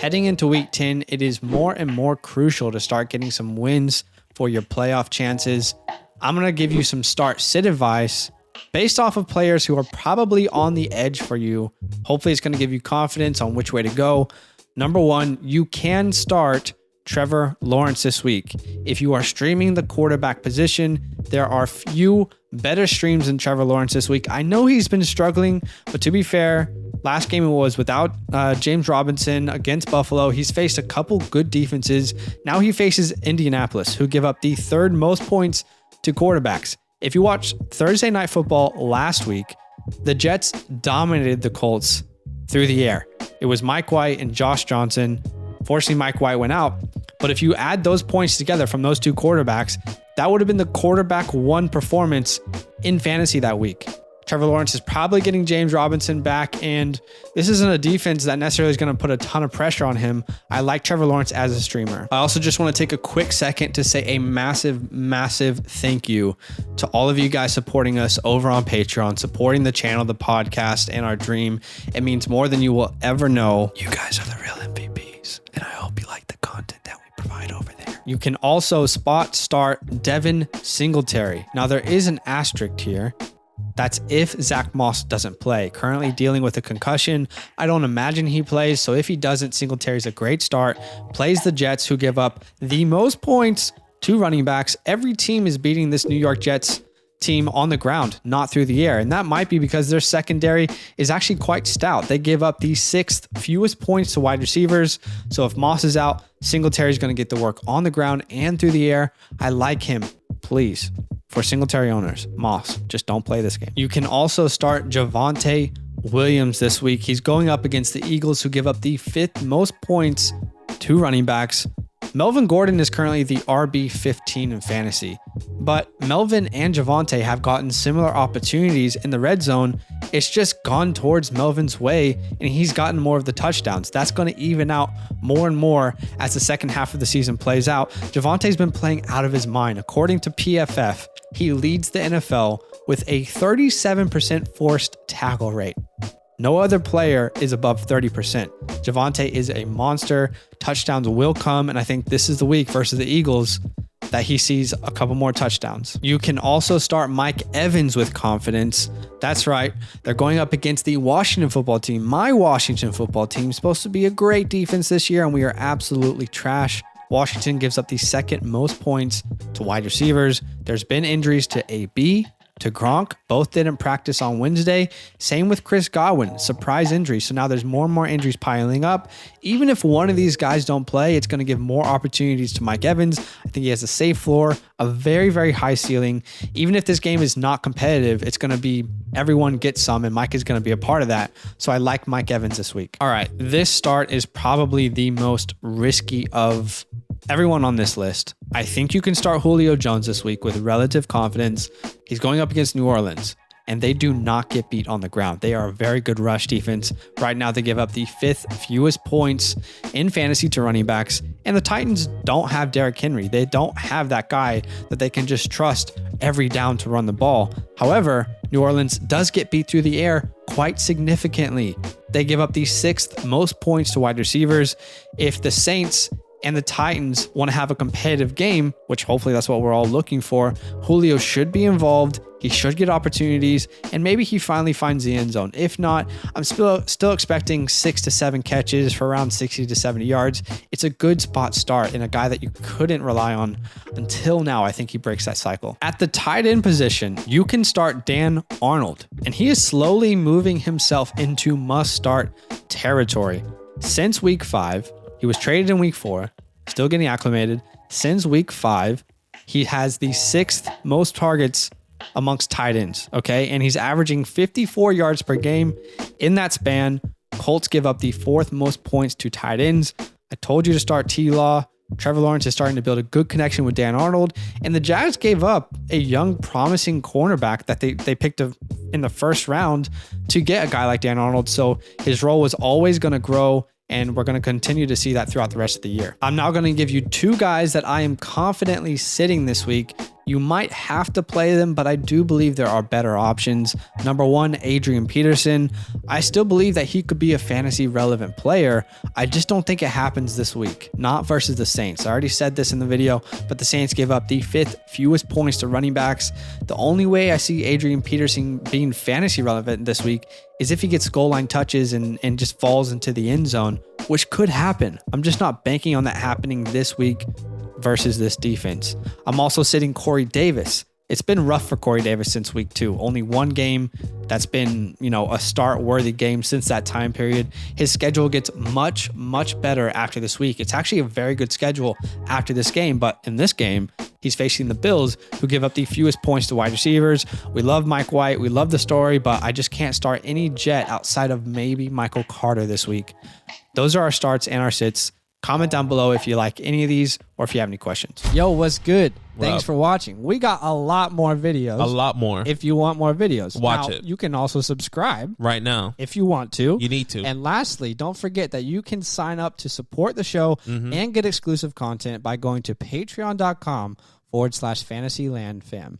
Heading into week 10, it is more and more crucial to start getting some wins for your playoff chances. I'm going to give you some start-sit advice based off of players who are probably on the edge for you. Hopefully it's going to give you confidence on which way to go. Number one, you can start Trevor Lawrence this week. If you are streaming the quarterback position, there are few better streams than Trevor Lawrence this week. I know he's been struggling, but to be fair, last game it was without James Robinson against Buffalo. He's faced a couple good defenses. Now he faces Indianapolis, who give up the third most points to quarterbacks. If you watched Thursday Night Football last week, the Jets dominated the Colts through the air. It was Mike White and Josh Johnson. Fortunately, Mike White went out. But if you add those points together from those two quarterbacks, that would have been the quarterback one performance in fantasy that week. Trevor Lawrence is probably getting James Robinson back, and this isn't a defense that necessarily is going to put a ton of pressure on him. I like Trevor Lawrence as a streamer. I also just want to take a quick second to say a massive thank you to all of you guys supporting us over on Patreon, supporting the channel, the podcast, and our dream. It means more than you will ever know. You guys are the real MVPs, and I hope you like the content that we provide over there. You can also spot start Devin Singletary. Now, there is an asterisk here. That's if Zach Moss doesn't play. Currently dealing with a concussion. I don't imagine he plays. So if he doesn't, Singletary's a great start. Plays the Jets, who give up the most points to running backs. Every team is beating this New York Jets team on the ground, not through the air. And that might be because their secondary is actually quite stout. They give up the 6th fewest points to wide receivers. So if Moss is out, Singletary's going to get the work on the ground and through the air. I like him. Please. For Singletary owners, Moss, just don't play this game. You can also start Javonte Williams this week. He's going up against the Eagles, who give up the 5th most points to running backs. Melvin Gordon is currently the RB15 in fantasy, but Melvin and Javonte have gotten similar opportunities in the red zone. It's just gone towards Melvin's way, and he's gotten more of the touchdowns. That's going to even out more and more as the second half of the season plays out. Javonte's been playing out of his mind. According to PFF, he leads the NFL with a 37% forced tackle rate. No other player is above 30%. Javonte is a monster. Touchdowns will come, and I think this is the week versus the Eagles that he sees a couple more touchdowns. You can also start Mike Evs with confidence. That's right. They're going up against the Washington football team. My Washington football team is supposed to be a great defense this year, and we are absolutely trash. Washington gives up the 2nd most points to wide receivers. There's been injuries to AB, to Gronk. Both didn't practice on Wednesday. Same with Chris Godwin, surprise injury. So now there's more and more injuries piling up. Even if one of these guys don't play, it's going to give more opportunities to Mike Evs. I think he has a safe floor, a very high ceiling. Even if this game is not competitive, it's going to be everyone gets some, and Mike is going to be a part of that. So I like Mike Evs this week. All right, this start is probably the most risky of everyone on this list. I think you can start Julio Jones this week with relative confidence. He's going up against New Orleans, and they do not get beat on the ground. They are a very good rush defense. Right now, they give up the 5th fewest points in fantasy to running backs, and the Titans don't have Derrick Henry. They don't have that guy that they can just trust every down to run the ball. However, New Orleans does get beat through the air quite significantly. They give up the 6th most points to wide receivers. If the Saints and the Titans want to have a competitive game, which hopefully that's what we're all looking for, Julio should be involved. He should get opportunities, and maybe he finally finds the end zone. If not, I'm still expecting 6 to 7 catches for around 60 to 70 yards. It's a good spot start and a guy that you couldn't rely on until now. I think he breaks that cycle. At the tight end position, you can start Dan Arnold, and he is slowly moving himself into must-start territory. Since week 5, he was traded in week 4, still getting acclimated. Since week 5, he has the 6th most targets amongst tight ends, okay? And he's averaging 54 yards per game in that span. Colts give up the 4th most points to tight ends. I told you to start TLaw. Trevor Lawrence is starting to build a good connection with Dan Arnold, and the Jags gave up a young, promising cornerback that they picked in the 1st round to get a guy like Dan Arnold. So his role was always going to grow, and we're going to continue to see that throughout the rest of the year. I'm now going to give you 2 guys that I am confidently sitting this week You might have to play them, but I do believe there are better options. Number one, Adrian Peterson. I still believe that he could be a fantasy relevant player. I just don't think it happens this week, not versus the Saints. I already said this in the video, but the Saints gave up the 5th fewest points to running backs. The only way I see Adrian Peterson being fantasy relevant this week is if he gets goal line touches and just falls into the end zone, which could happen. I'm just not banking on that happening this week versus this defense. I'm also sitting Corey Davis. It's been rough for Corey Davis since week 2. Only one game that's been, a start-worthy game since that time period. His schedule gets much, much better after this week. It's actually a very good schedule after this game, but in this game, he's facing the Bills, who give up the fewest points to wide receivers. We love Mike White. We love the story, but I just can't start any Jet outside of maybe Michael Carter this week. Those are our starts and our sits. Comment down below if you like any of these or if you have any questions. Yo, what's good? Thanks for watching. We got a lot more videos. A lot more. If you want more videos. Watch it. You can also subscribe. Right now. If you want to. You need to. And lastly, don't forget that you can sign up to support the show and get exclusive content by going to patreon.com/fantasylandfam.